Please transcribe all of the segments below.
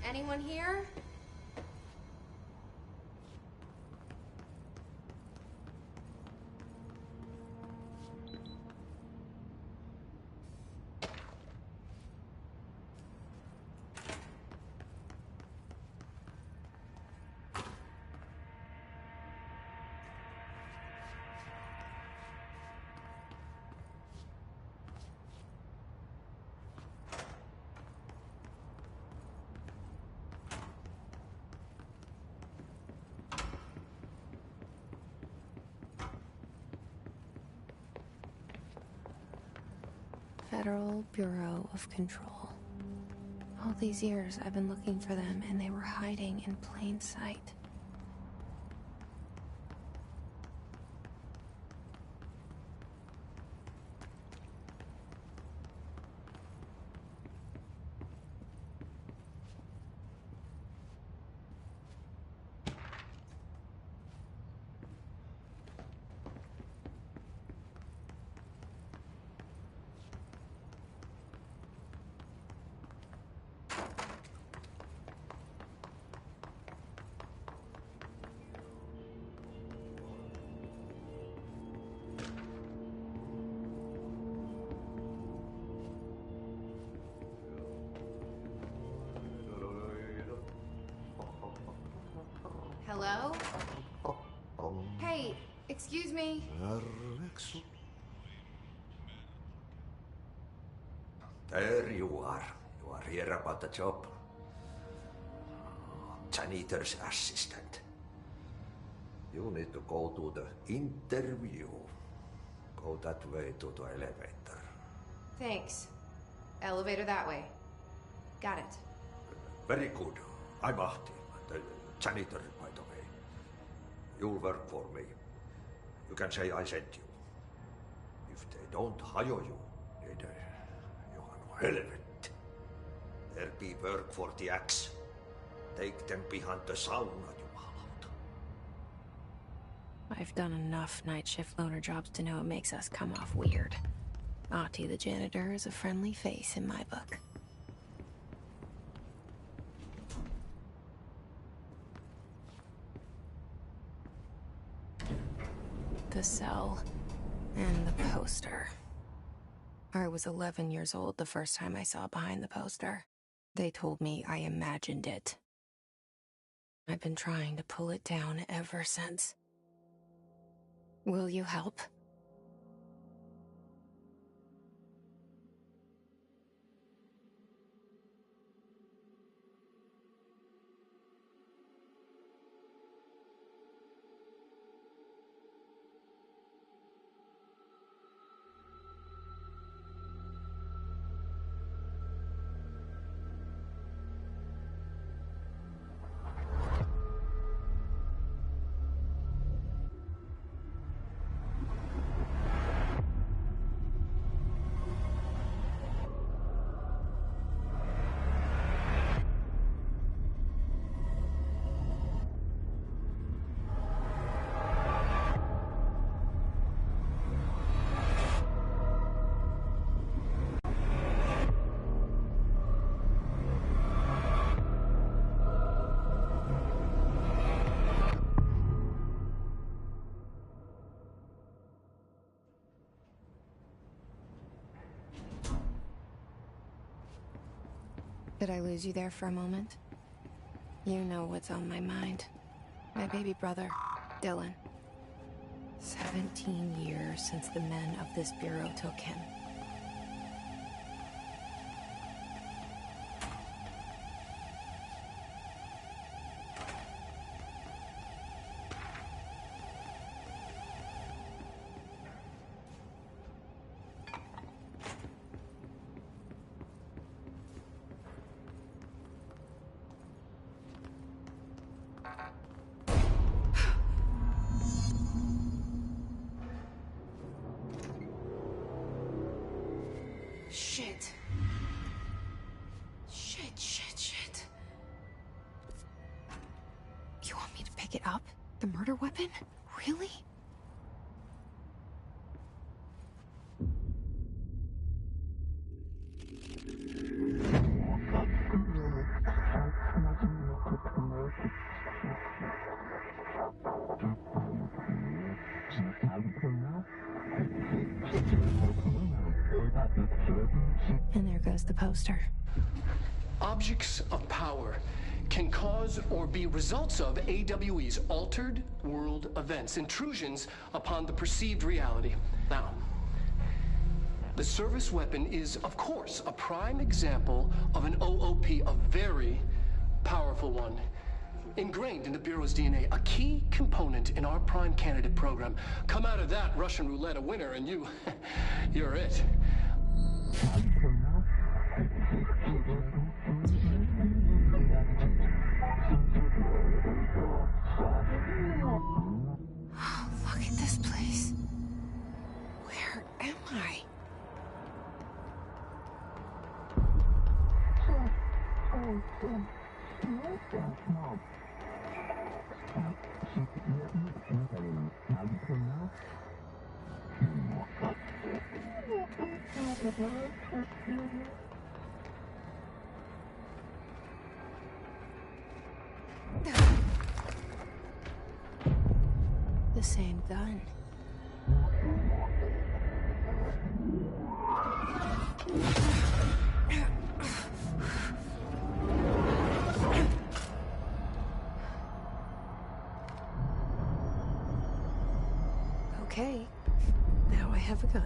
Anyone here? Federal Bureau of Control. All these years I've been looking for them and they were hiding in plain sight. Hello? Hey, excuse me. There you are. You are here about the job. Janitor's assistant. You need to go to the interview. Go that way to the elevator. Thanks. Elevator that way. Got it. Very good. I'm Ahti, the janitor, by the way. You'll work for me. You can say I sent you. If they don't hire you, then you are helvet. There be work for the axe. Take them behind the sauna, jumalauta. I've done enough night shift loner jobs to know it makes us come off weird. Ahti the janitor is a friendly face in my book. The cell and the poster. I was 11 years old the first time I saw behind the poster. They told me I imagined it. I've been trying to pull it down ever since. Will you help? Did I lose you there for a moment? You know what's on my mind. My baby brother, Dylan. 17 years since the men of this bureau took him. Shit. Shit. You want me to pick it up? The murder weapon? Really? And there goes the poster. Objects of power can cause or be results of AWE's altered world events, intrusions upon the perceived reality. Now, the service weapon is, of course, a prime example of an OOP, a very powerful one. Ingrained in the Bureau's DNA, a key component in our prime candidate program. Come out of that Russian roulette a winner and you're it. Oh, look at this place. Where am I? The same gun. Okay, now I have a gun.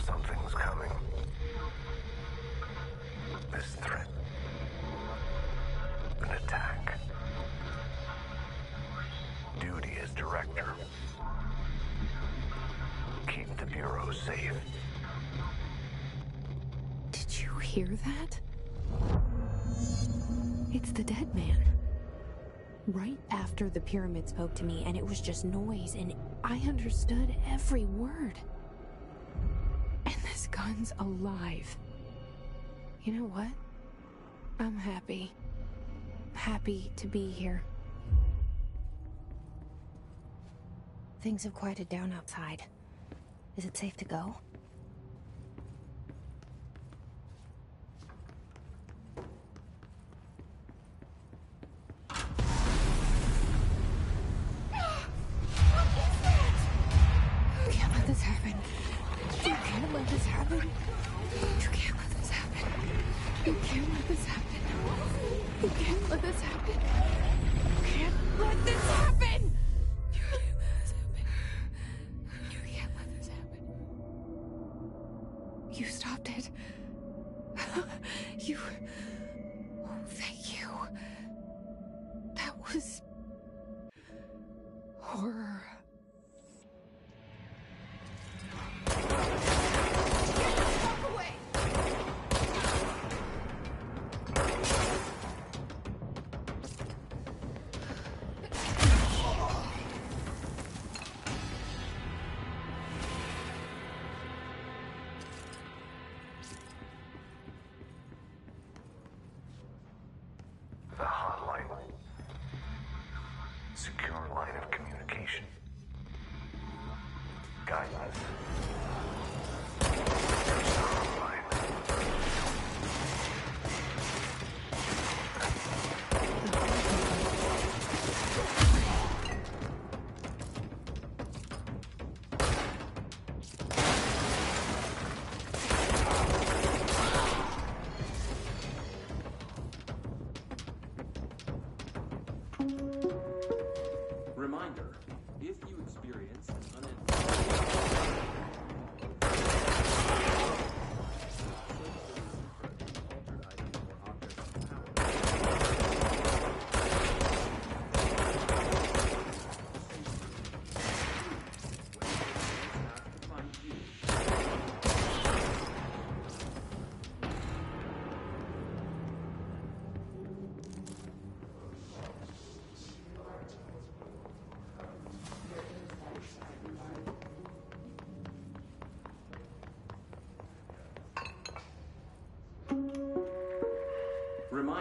Something's coming. This threat. An attack. Duty as director. Keep the Bureau safe. Did you hear that? It's the dead man. Right after the pyramid spoke to me, and it was just noise, and I understood every word. And this gun's alive. You know what? I'm happy. Happy to be here. Things have quieted down outside. Is it safe to go? You stopped it. You... Oh, thank you. That was... horror. The hotline. Secure line of communication. Guidance.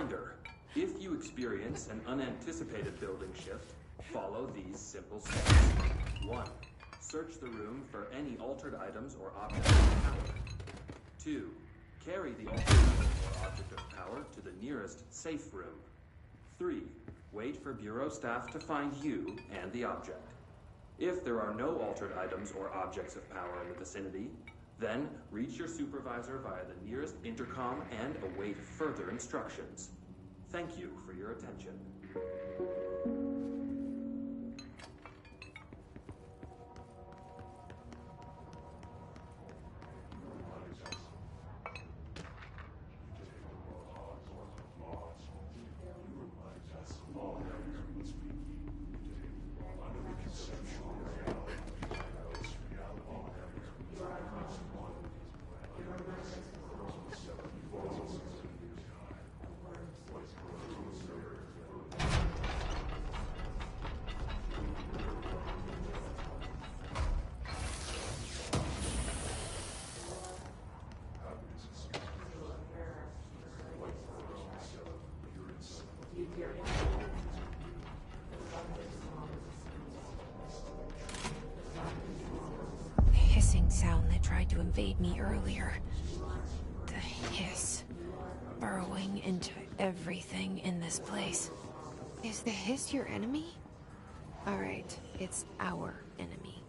Reminder, if you experience an unanticipated building shift, follow these simple steps. 1. Search the room for any altered items or objects of power. 2. Carry the altered item or object of power to the nearest safe room. 3. Wait for Bureau staff to find you and the object. If there are no altered items or objects of power in the vicinity, then reach your supervisor via the nearest intercom and await further instructions. Thank you for your attention. The hissing sound that tried to invade me earlier. The hiss. Burrowing into everything in this place. Is the hiss your enemy? Alright, it's our enemy.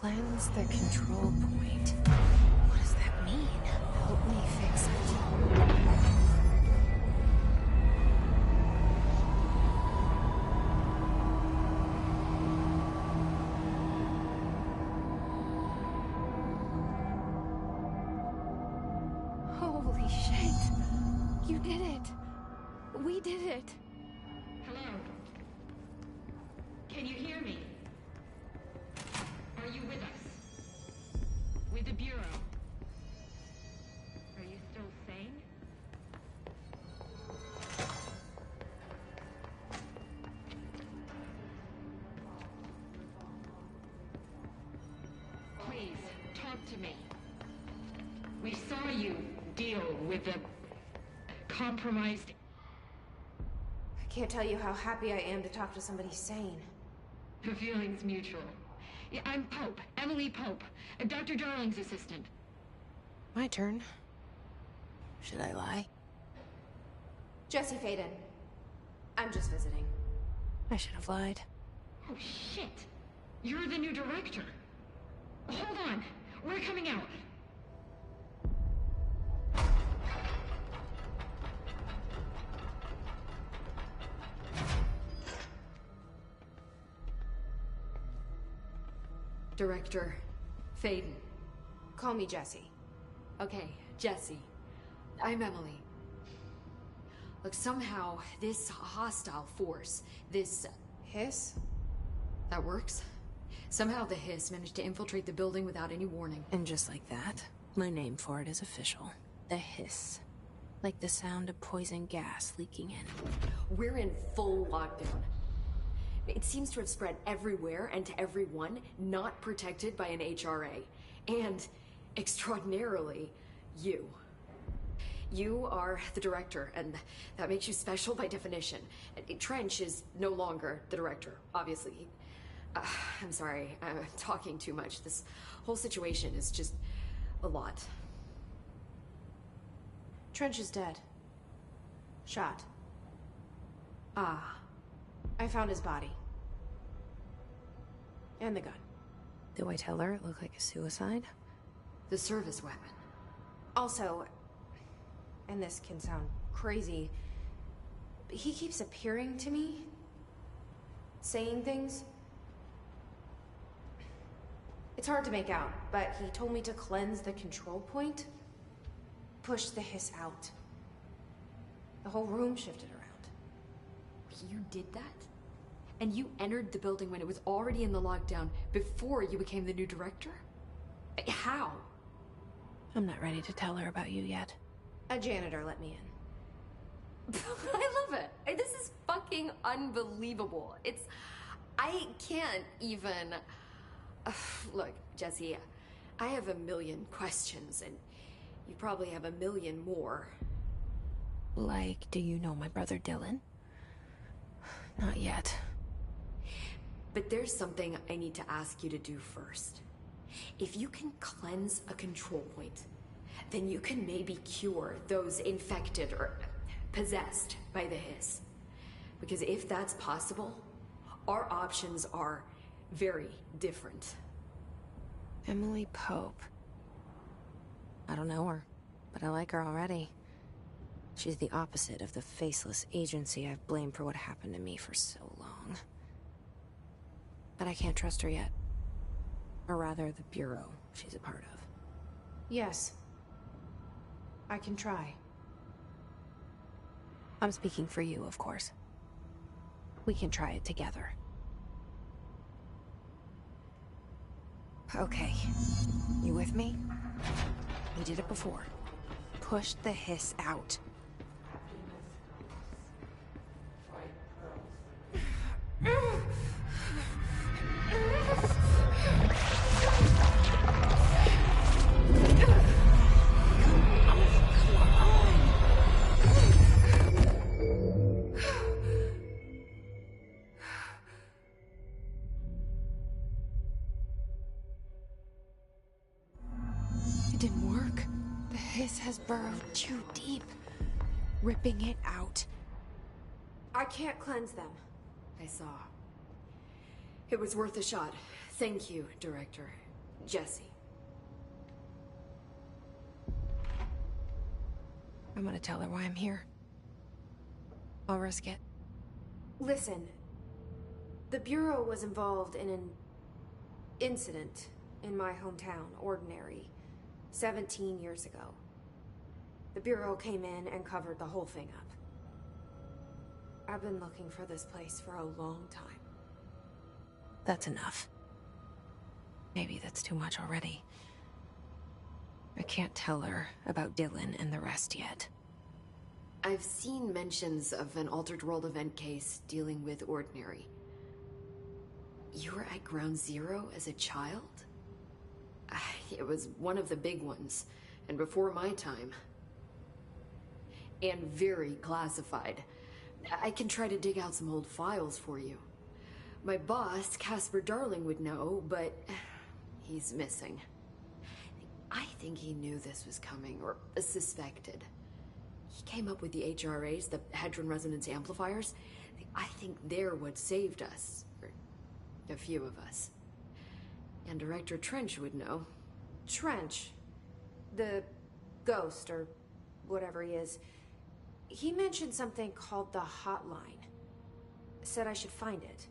Cleanse the control point. What does that mean? Help me fix it. Holy shit! You did it! We did it! Hello? Can you hear me? Are you with us? With the Bureau? Are you still sane? Please, talk to me. We saw you deal with the compromised. I can't tell you how happy I am to talk to somebody sane. The feeling's mutual. Yeah, I'm Pope, Emily Pope, Dr. Darling's assistant. My turn. Should I lie? Jesse Faden. I'm just visiting. I should have lied. Oh, shit. You're the new director. Hold on. We're coming out. Director Faden. Call me Jesse. Okay, Jesse. I'm Emily. Look, somehow this hostile force, this Hiss? that works. Somehow the Hiss managed to infiltrate the building without any warning. And just like that, my name for it is official. The Hiss. Like the sound of poison gas leaking in. We're in full lockdown. It seems to have spread everywhere and to everyone not protected by an HRA. And, extraordinarily, you. You are the director, and that makes you special by definition. Trench is no longer the director, obviously. I'm sorry, I'm talking too much. This whole situation is just a lot. Trench is dead. Shot. Ah. I found his body. And the gun. Do I tell her it looked like a suicide? The service weapon. Also, and this can sound crazy, but he keeps appearing to me. Saying things. It's hard to make out, but he told me to cleanse the control point. Push the Hiss out. The whole room shifted around. You did that? And you entered the building when it was already in the lockdown before you became the new director? How? I'm not ready to tell her about you yet. A janitor let me in. I love it. This is fucking unbelievable. I can't even... Look, Jesse, I have a million questions, and you probably have a million more. Like, do you know my brother Dylan? Not yet. But there's something I need to ask you to do first. If you can cleanse a control point, then you can maybe cure those infected or possessed by the Hiss. Because if that's possible, our options are very different. Emily Pope. I don't know her, but I like her already. She's the opposite of the faceless agency I've blamed for what happened to me for so long. But I can't trust her yet. Or rather, the Bureau she's a part of. Yes. I can try. I'm speaking for you, of course. We can try it together. Okay. You with me? We did it before. Push the Hiss out. It didn't work. The Hiss has burrowed too deep, ripping it out. I can't cleanse them. I saw. It was worth a shot. Thank you, Director. Jesse. I'm gonna tell her why I'm here. I'll risk it. Listen, the Bureau was involved in an incident in my hometown, Ordinary, 17 years ago. The Bureau came in and covered the whole thing up. I've been looking for this place for a long time. That's enough. Maybe that's too much already. I can't tell her about Dylan and the rest yet. I've seen mentions of an Altered World event case dealing with Ordinary. You were at Ground Zero as a child? It was one of the big ones, and before my time. And very classified. I can try to dig out some old files for you. My boss, Casper Darling, would know, but he's missing. I think he knew this was coming, or suspected. He came up with the HRAs, the Hadron Resonance Amplifiers. I think they're what saved us. Or a few of us. And Director Trench would know. Trench, the ghost, or whatever he is, he mentioned something called the Hotline. Said I should find it.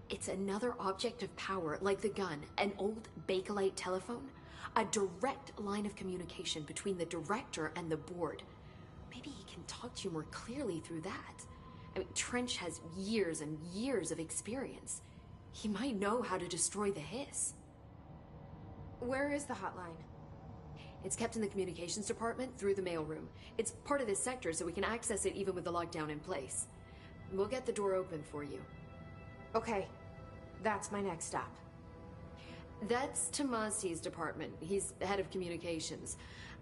It's another object of power, like the gun, an old Bakelite telephone. A direct line of communication between the director and the board. Maybe he can talk to you more clearly through that. I mean, Trench has years and years of experience. He might know how to destroy the Hiss. Where is the hotline? It's kept in the communications department through the mailroom. It's part of this sector, so we can access it even with the lockdown in place. We'll get the door open for you. Okay, that's my next stop. That's Tomasi's department. He's head of communications.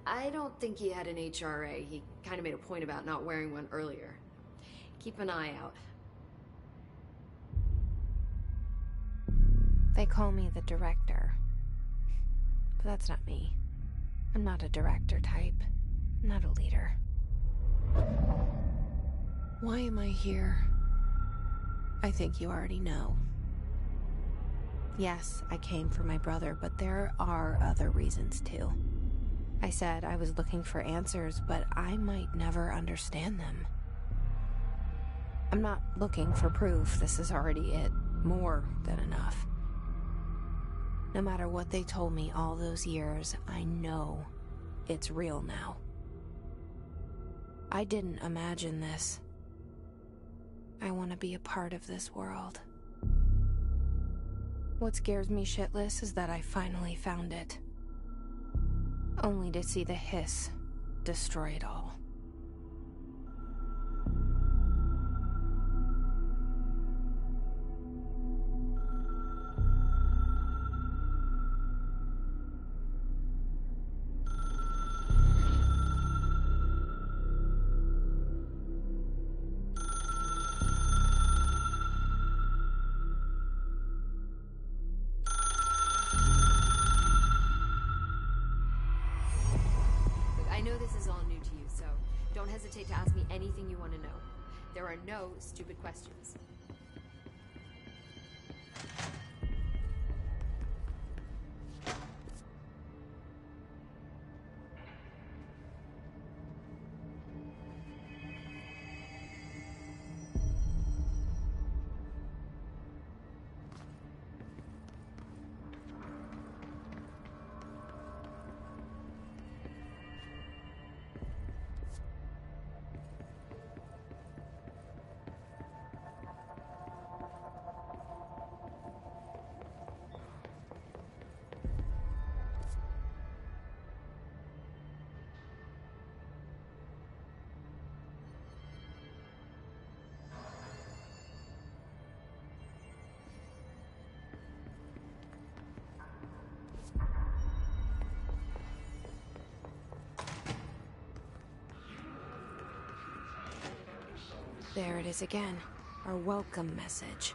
I don't think he had an HRA. He kind of made a point about not wearing one earlier. Keep an eye out. They call me the director. But that's not me. I'm not a director type. I'm not a leader. Why am I here? I think you already know. Yes, I came for my brother, but there are other reasons too. I said I was looking for answers, but I might never understand them. I'm not looking for proof. This is already it. More than enough. No matter what they told me all those years, I know it's real now. I didn't imagine this. I want to be a part of this world. What scares me shitless is that I finally found it. Only to see the Hiss destroy it all. To ask me anything you want to know. There are no stupid questions. There it is again, our welcome message.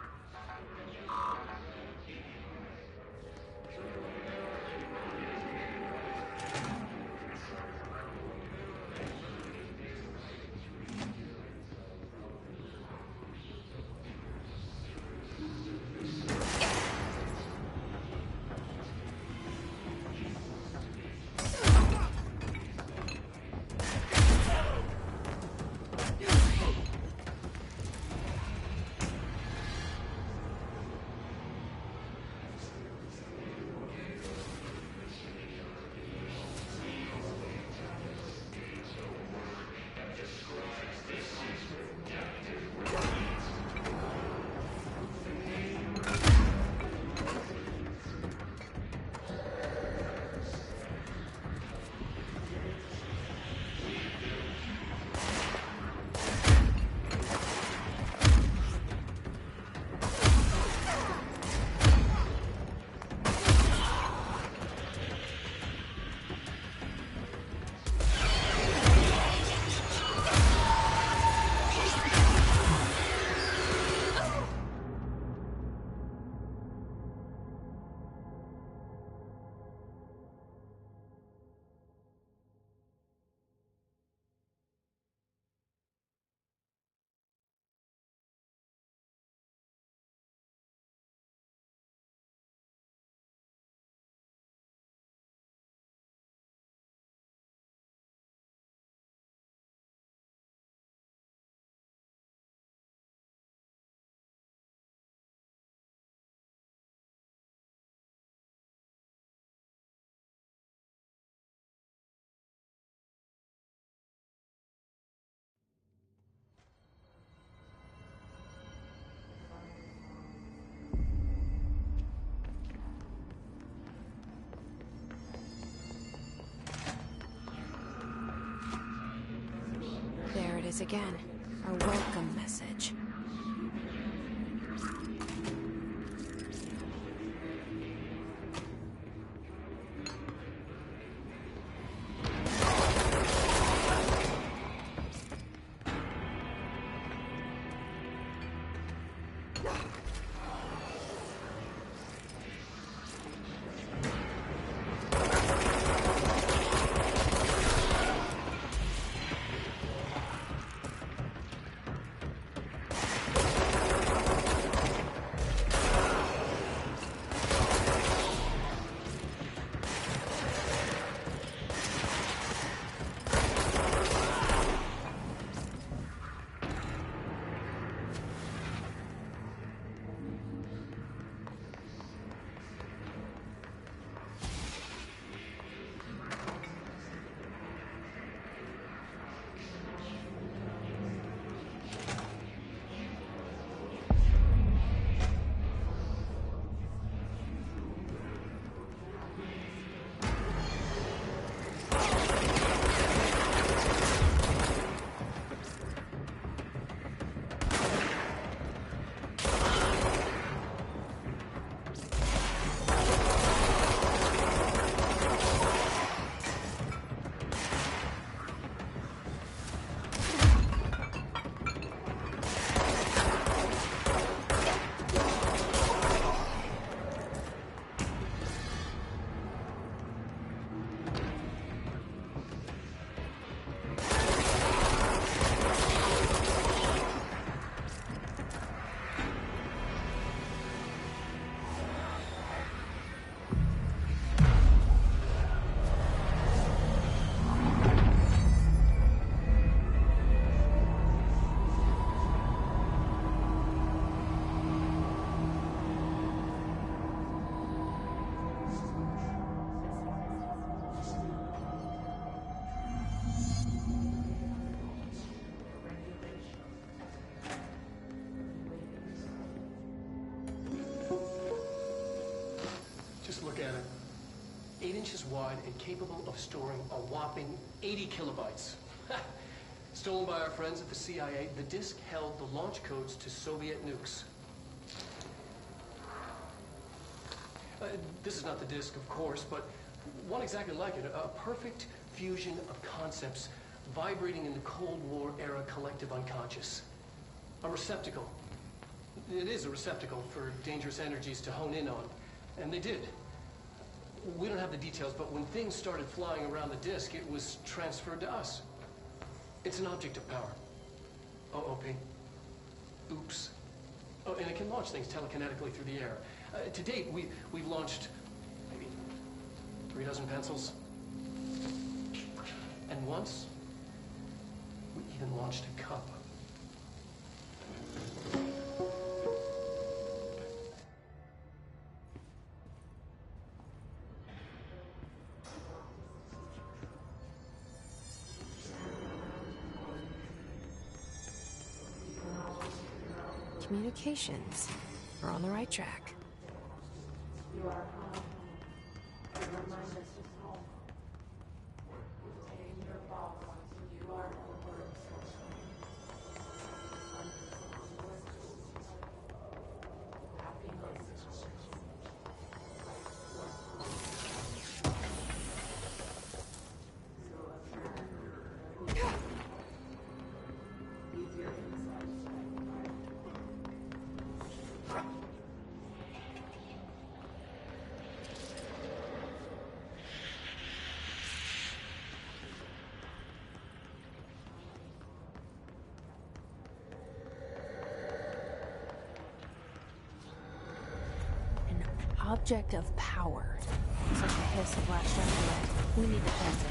this again. A welcome message. Just look at it. 8 inches wide and capable of storing a whopping 80 kilobytes. Stolen by our friends at the CIA, the disk held the launch codes to Soviet nukes. This is not the disk, of course, but one exactly like it. A perfect fusion of concepts vibrating in the Cold War era collective unconscious. A receptacle. It is a receptacle for dangerous energies to hone in on. And they did. We don't have the details, but when things started flying around the disk, it was transferred to us. It's an object of power. OOP. Oops. Oh, and it can launch things telekinetically through the air. To date, we've launched maybe 3 dozen pencils. And once, we even launched a cup. Communications. We're on the right track. You are home. You remind us of home. You've taken your fall once you are over Object of power. Looks like a hiss of latched onto it. We need to cleanse it.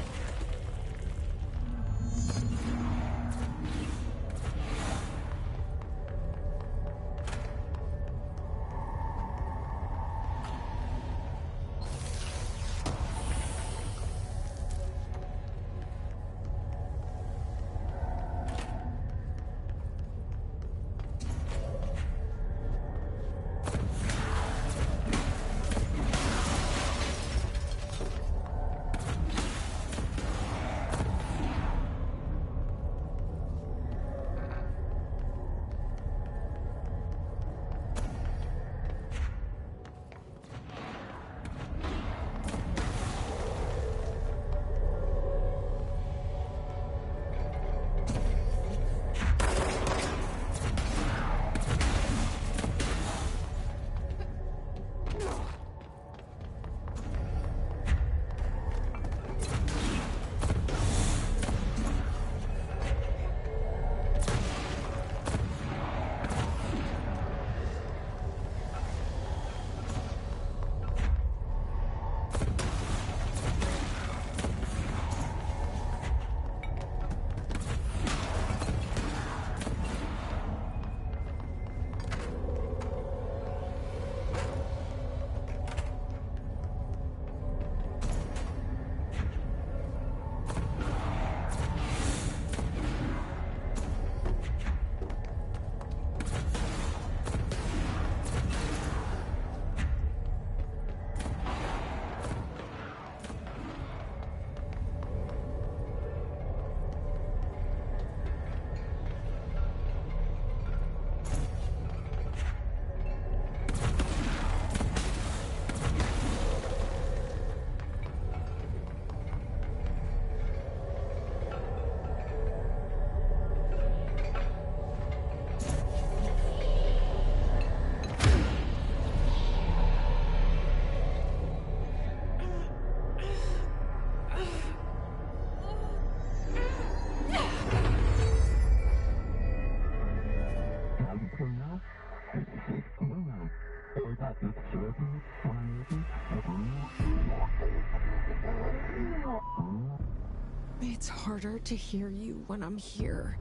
It's harder to hear you when I'm here.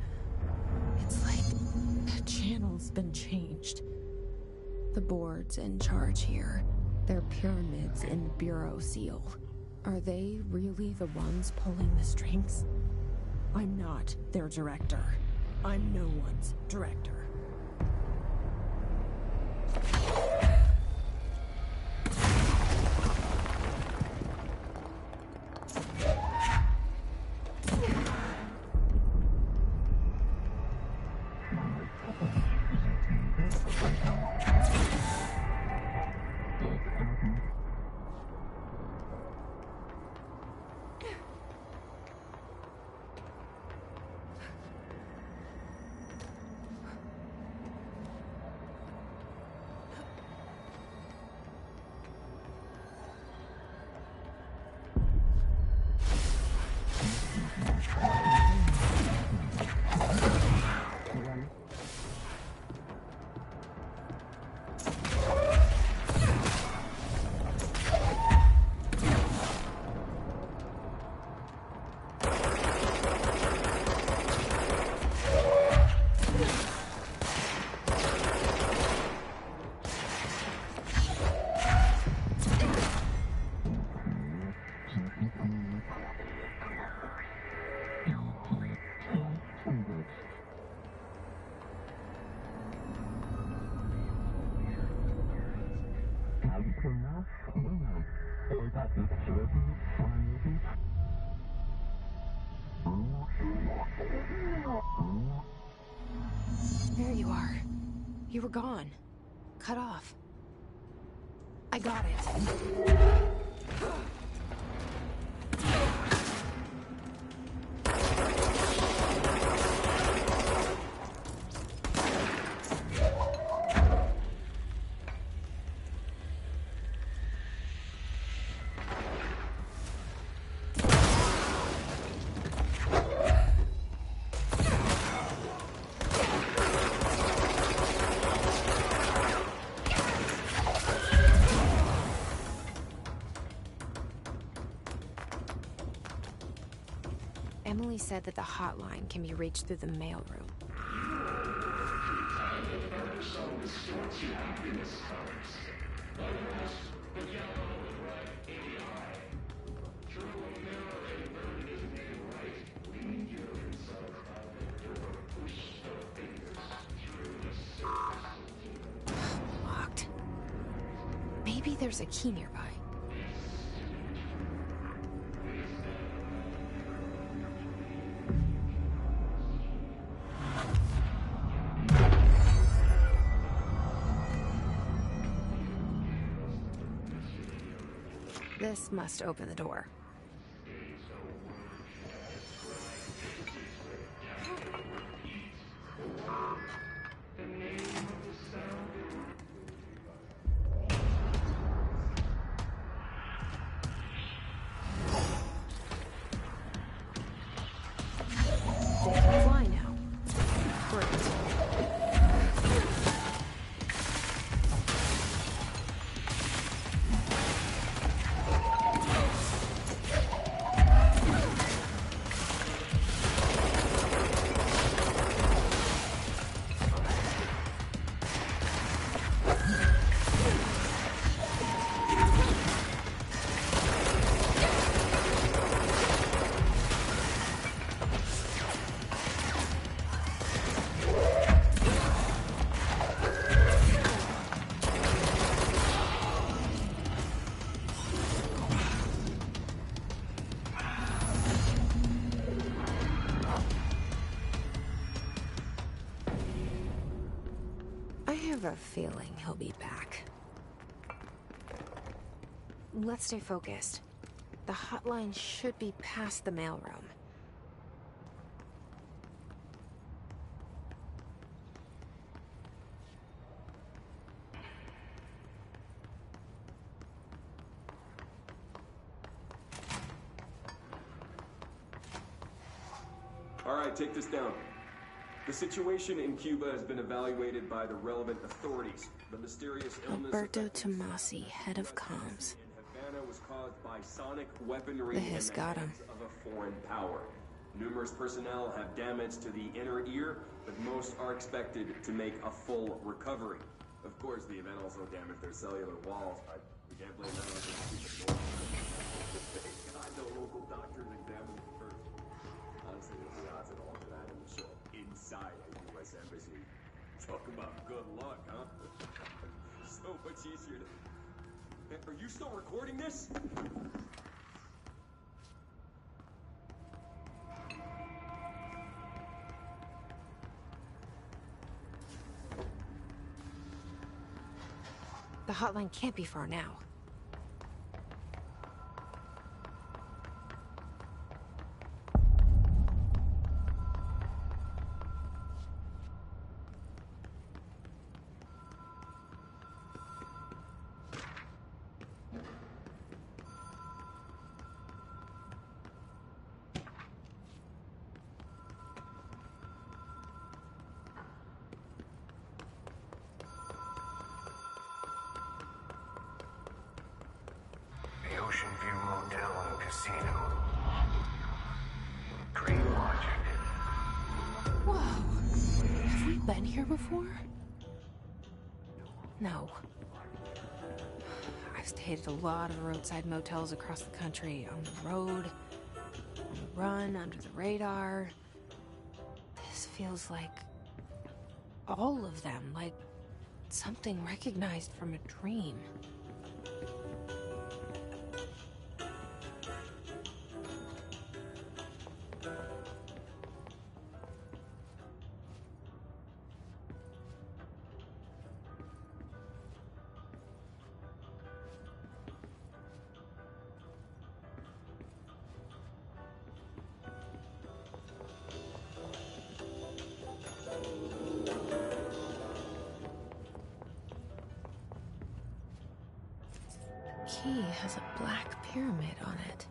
It's like the channel's been changed. The board's in charge here. They're pyramids in Bureau Seal. Are they really the ones pulling the strings? I'm not their director. I'm no one's director. There you are. You were gone. Cut off. I got it. Emily said that the hotline can be reached through the mailroom. Locked. Maybe there's a key nearby. This must open the door. Fly now. Great. I have a feeling he'll be back. Let's stay focused. The hotline should be past the mailroom. All right, take this down. The situation in Cuba has been evaluated by the relevant authorities. The mysterious illness Alberto Tomasi, head of comms. in Havana was caused by sonic weaponry The in hiss the got him. hands of a foreign power. Numerous personnel have damage to the inner ear, but most are expected to make a full recovery. Of course, the event also damaged their cellular walls, but we can't blame them for keeping normal. Thank God no local doctors examined it first. Honestly, there's the odds that all of that and show up inside a U.S. embassy. Talk about good luck, huh? So much easier to... Are you still recording this? The hotline can't be far now. The Ocean View Motel and Casino. Great logic. Whoa. Have we been here before? No. I've stayed at a lot of roadside motels across the country, on the road, on the run, under the radar. This feels like all of them, like something recognized from a dream. Key has a black pyramid on it.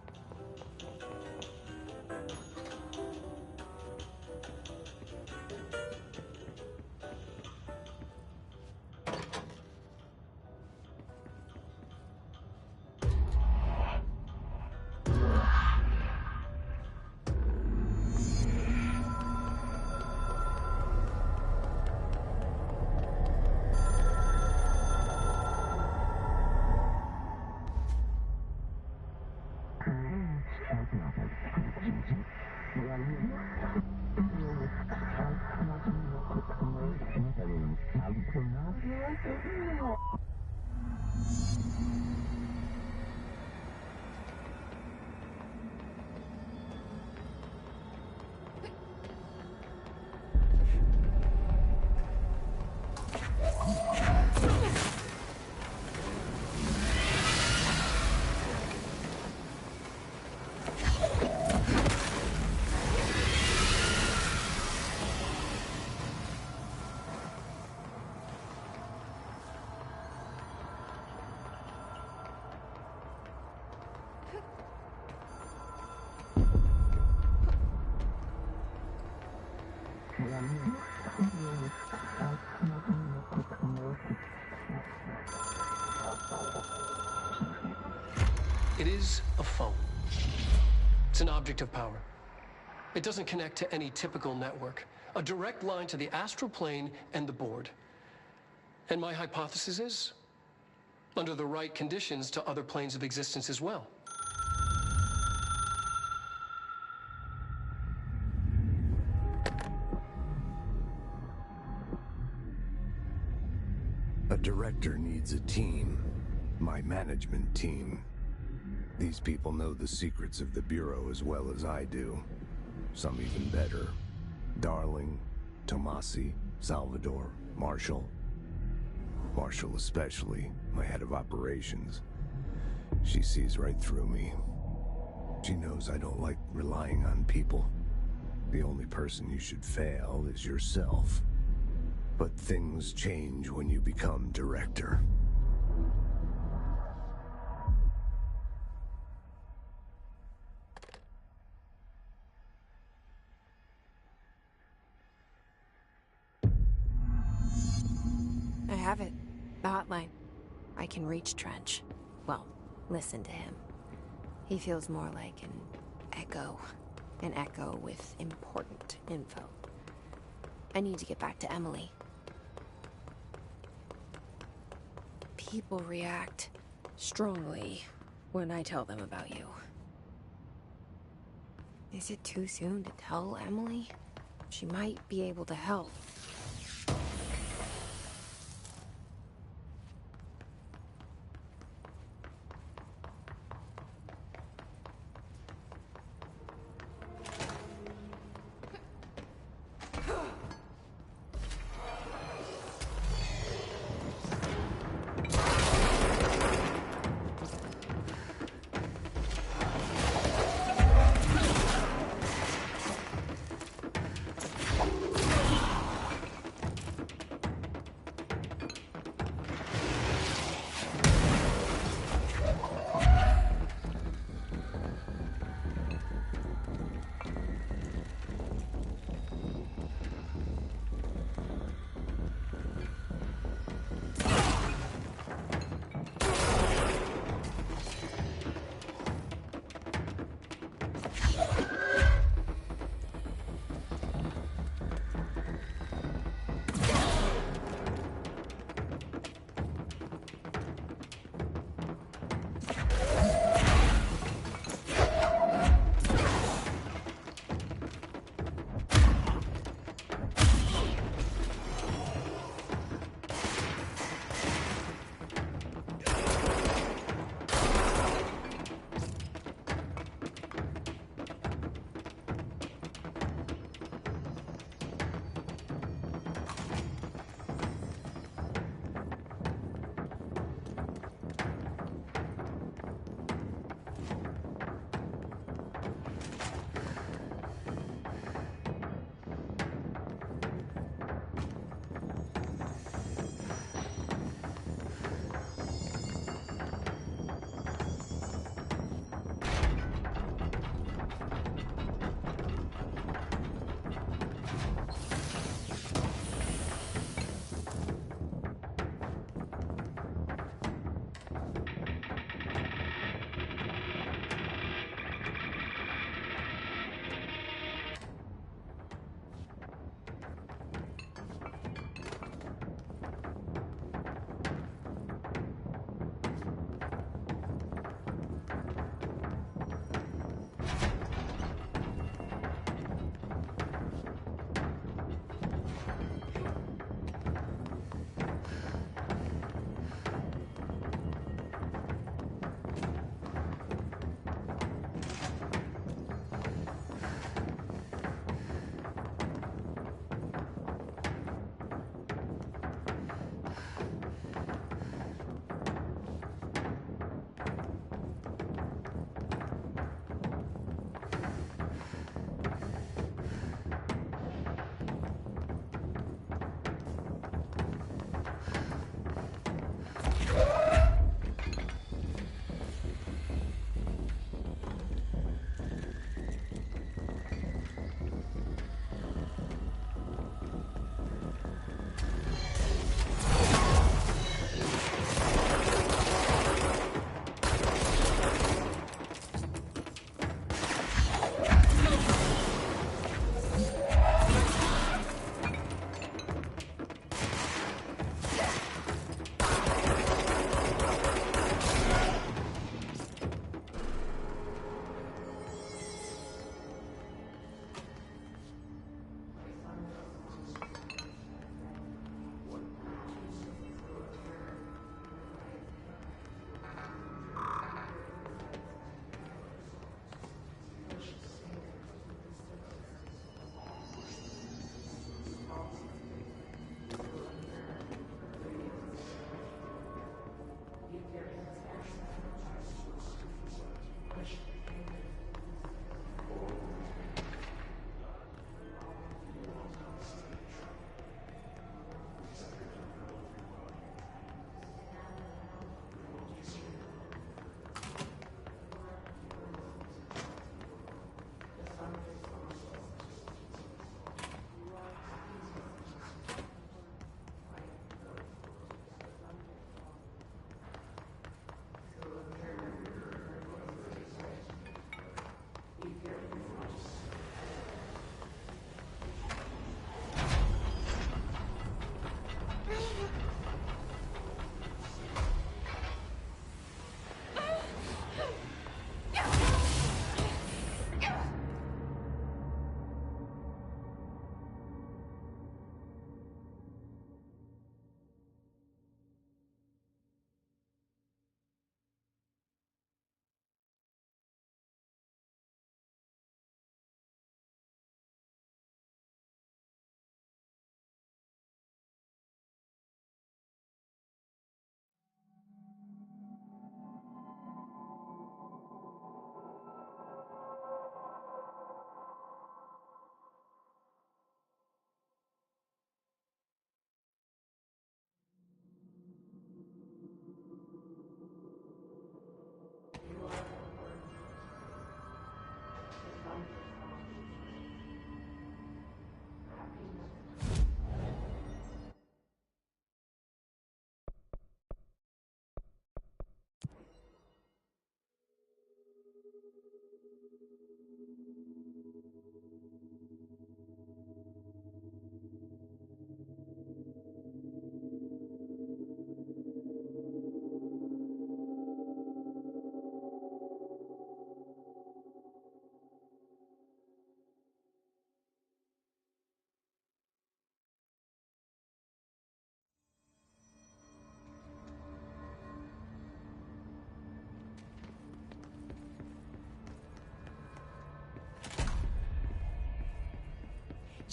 It is a phone. It's an object of power. It doesn't connect to any typical network. A direct line to the astral plane and the board. And my hypothesis is, under the right conditions, to other planes of existence as well. A director needs a team. My management team. These people know the secrets of the Bureau as well as I do. Some even better. Darling, Tomasi, Salvador, Marshall. Marshall especially, my head of operations. She sees right through me. She knows I don't like relying on people. The only person you should fail is yourself. But things change when you become director. have it. The hotline. I can reach Trench. Well, listen to him. He feels more like an echo. An echo with important info. I need to get back to Emily. People react strongly when I tell them about you. Is it too soon to tell Emily? She might be able to help.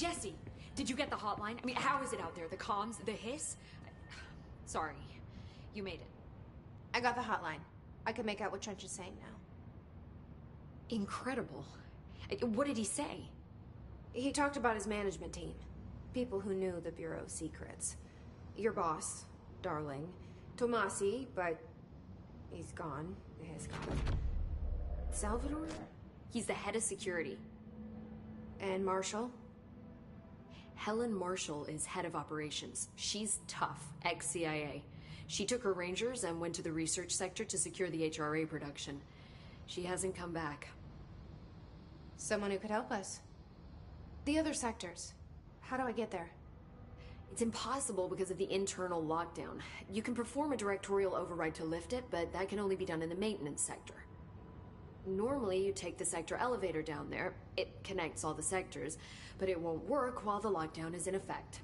Jesse, did you get the hotline? I mean, how is it out there? The comms, the hiss? Sorry, you made it. I got the hotline. I can make out what Trench is saying now. Incredible. What did he say? He talked about his management team. People who knew the Bureau's secrets. Your boss, Darling. Tomasi, but he's gone. He's gone. Salvador? He's the head of security. And Marshall? Helen Marshall is head of operations. She's tough, ex-CIA. She took her Rangers and went to the research sector to secure the HRA production. She hasn't come back. Someone who could help us. The other sectors. How do I get there? It's impossible because of the internal lockdown. You can perform a directorial override to lift it, but that can only be done in the maintenance sector. Normally, you take the sector elevator down there. It connects all the sectors, but it won't work while the lockdown is in effect.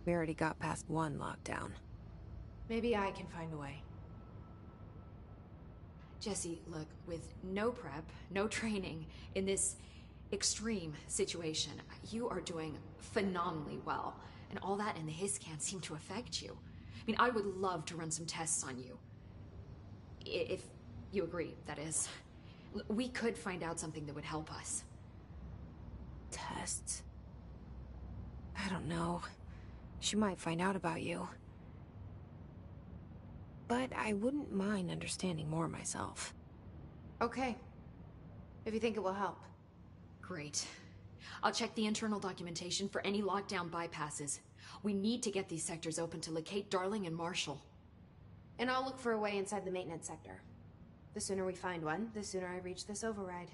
We already got past one lockdown. Maybe I can find a way. Jesse, look, with no prep, no training, in this extreme situation, you are doing phenomenally well. And all that and the hiss can't seem to affect you. I mean, I would love to run some tests on you. If you agree, that is. We could find out something that would help us. Tests? I don't know. She might find out about you. But I wouldn't mind understanding more myself. Okay. If you think it will help. Great. I'll check the internal documentation for any lockdown bypasses. We need to get these sectors open to locate Darling and Marshall. And I'll look for a way inside the maintenance sector. The sooner we find one, the sooner I reach this override.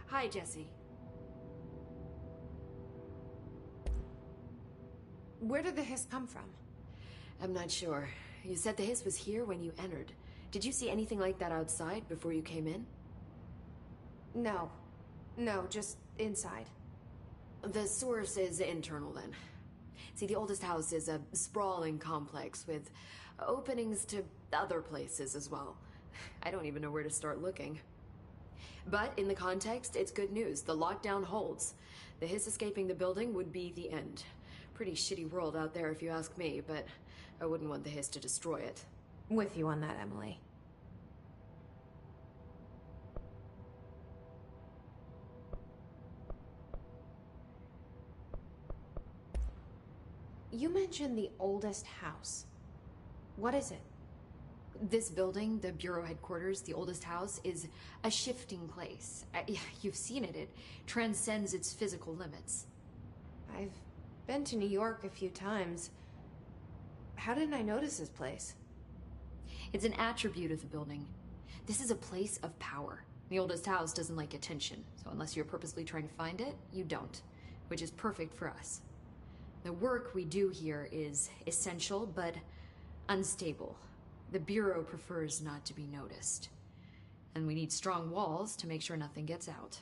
Hi, Jesse. Where did the hiss come from? I'm not sure. You said the hiss was here when you entered. Did you see anything like that outside before you came in? No. No, just inside. The source is internal, then. See, the oldest house is a sprawling complex with openings to other places as well. I don't even know where to start looking. But in the context, it's good news. The lockdown holds. The hiss escaping the building would be the end. Pretty shitty world out there if you ask me, but I wouldn't want the hiss to destroy it. With you on that, Emily. You mentioned the oldest house. What is it? This building, the Bureau headquarters, the oldest house, is a shifting place. You've seen it. It transcends its physical limits. I've been to New York a few times. How didn't I notice this place? It's an attribute of the building. This is a place of power. The oldest house doesn't like attention, so unless you're purposely trying to find it, you don't, which is perfect for us. The work we do here is essential, but unstable. The Bureau prefers not to be noticed. And we need strong walls to make sure nothing gets out.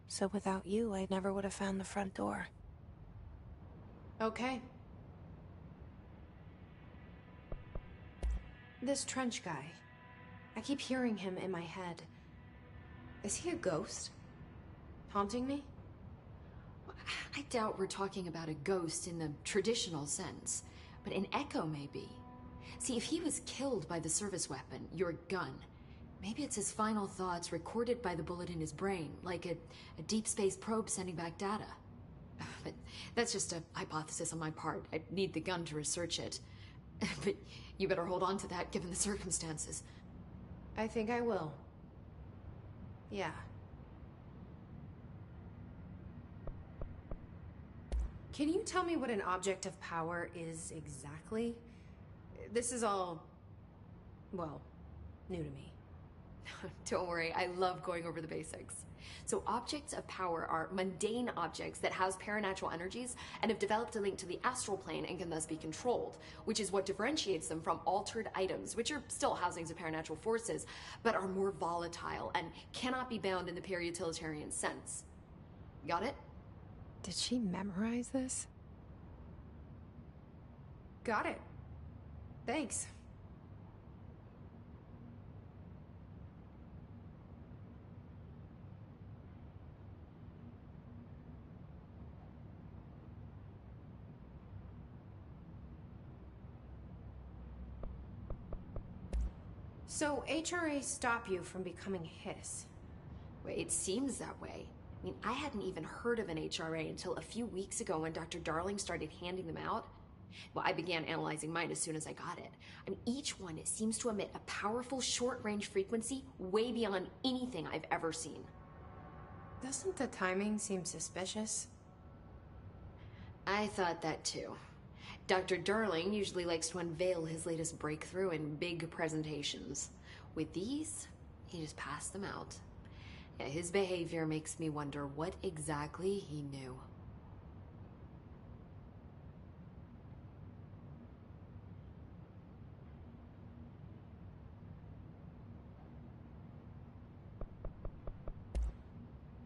So without you, I never would have found the front door. Okay. This Trench guy. I keep hearing him in my head. Is he a ghost? Haunting me? I doubt we're talking about a ghost in the traditional sense, but an echo maybe. See, if he was killed by the service weapon, your gun, maybe it's his final thoughts recorded by the bullet in his brain, like a deep space probe sending back data. But that's just a hypothesis on my part. I'd need the gun to research it. But you better hold on to that given the circumstances. I think I will. Yeah. Can you tell me what an object of power is exactly? This is all, well, new to me. Don't worry, I love going over the basics. So objects of power are mundane objects that house paranatural energies and have developed a link to the astral plane and can thus be controlled, which is what differentiates them from altered items, which are still housings of paranatural forces, but are more volatile and cannot be bound in the pure utilitarian sense. Got it? Did she memorize this? Got it. Thanks. So HRA stop you from becoming Hiss? Wait, it seems that way. I mean, I hadn't even heard of an HRA until a few weeks ago when Dr. Darling started handing them out. Well, I began analyzing mine as soon as I got it. I mean, each one seems to emit a powerful short-range frequency way beyond anything I've ever seen. Doesn't the timing seem suspicious? I thought that too. Dr. Darling usually likes to unveil his latest breakthrough in big presentations. With these, he just passed them out. Yeah, his behavior makes me wonder what exactly he knew.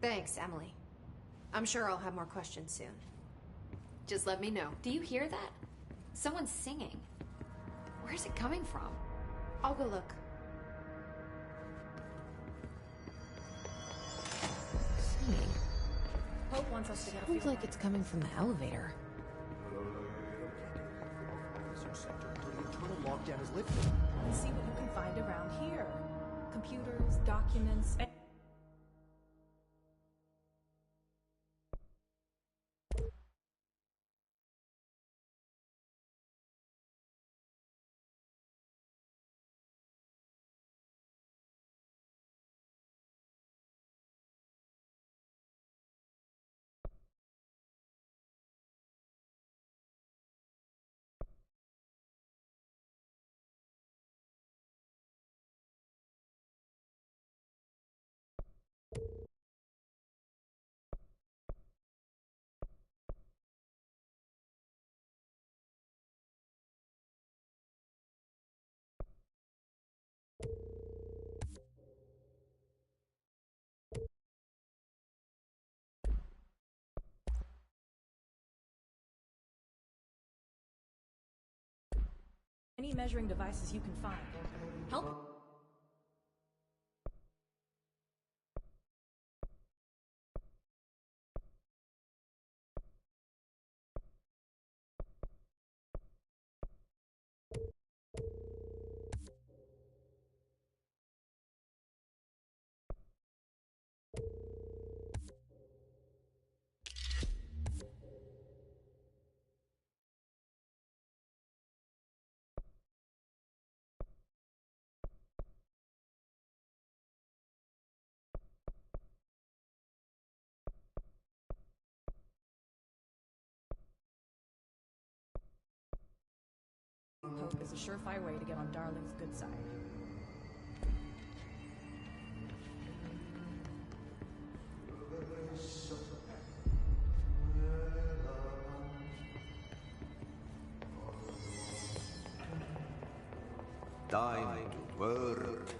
Thanks, Emily. I'm sure I'll have more questions soon. Just let me know. Do you hear that? Someone's singing. Where's it coming from? I'll go look. Singing. Hope wants us to get a Sounds feel. like it's coming from the elevator. Center until the internal lockdown is lifted. And see what you can find around here. Computers, documents, and any measuring devices you can find. Help. Hope is a surefire way to get on Darling's good side. Time to work.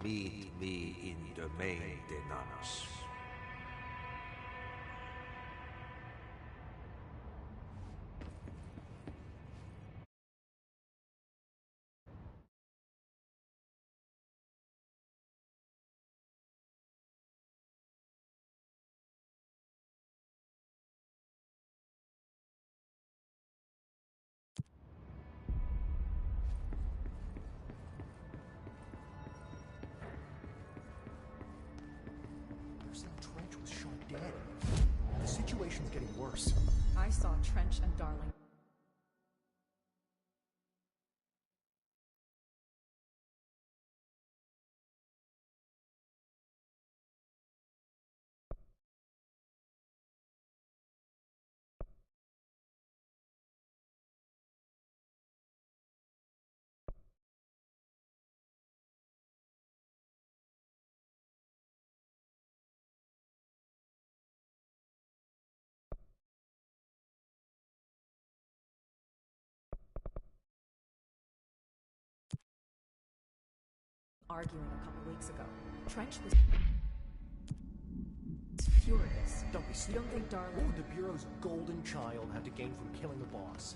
Meet me in the maintenance. Trench and Darling. Arguing a couple weeks ago. Trench was furious. Don't be You stupid. don't think Darling... What would the Bureau's golden child have to gain from killing the boss?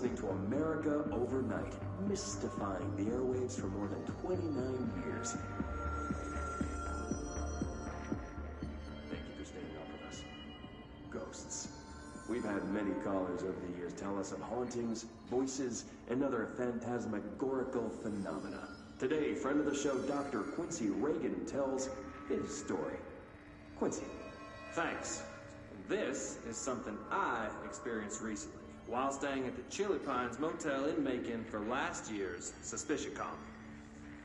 listening to America Overnight, mystifying the airwaves for more than 29 years. Thank you for staying up with us. Ghosts. We've had many callers over the years tell us of hauntings, voices, and other phantasmagorical phenomena. Today, friend of the show, Dr. Quincy Reagan, tells his story. Quincy. Thanks. This is something I experienced recently while staying at the Chili Pines Motel in Macon for last year's SuspiciaCon.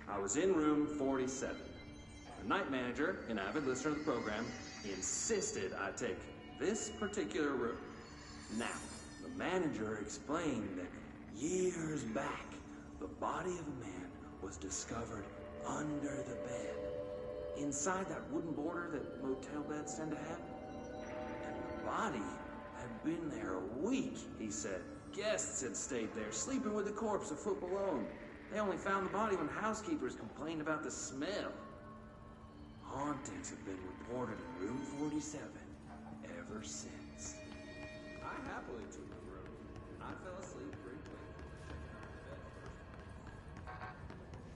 I was in room 47. The night manager, an avid listener of the program, insisted I take this particular room. Now, the manager explained that years back, the body of a man was discovered under the bed, inside that wooden border that motel beds tend to have. And the body had been there a week, he said. Guests had stayed there, sleeping with the corpse a foot below them. They only found the body when housekeepers complained about the smell. Hauntings have been reported in room 47 ever since. I happily took the room. I fell asleep pretty quick.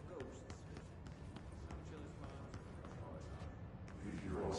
Ghosts. Some chili spots. You're all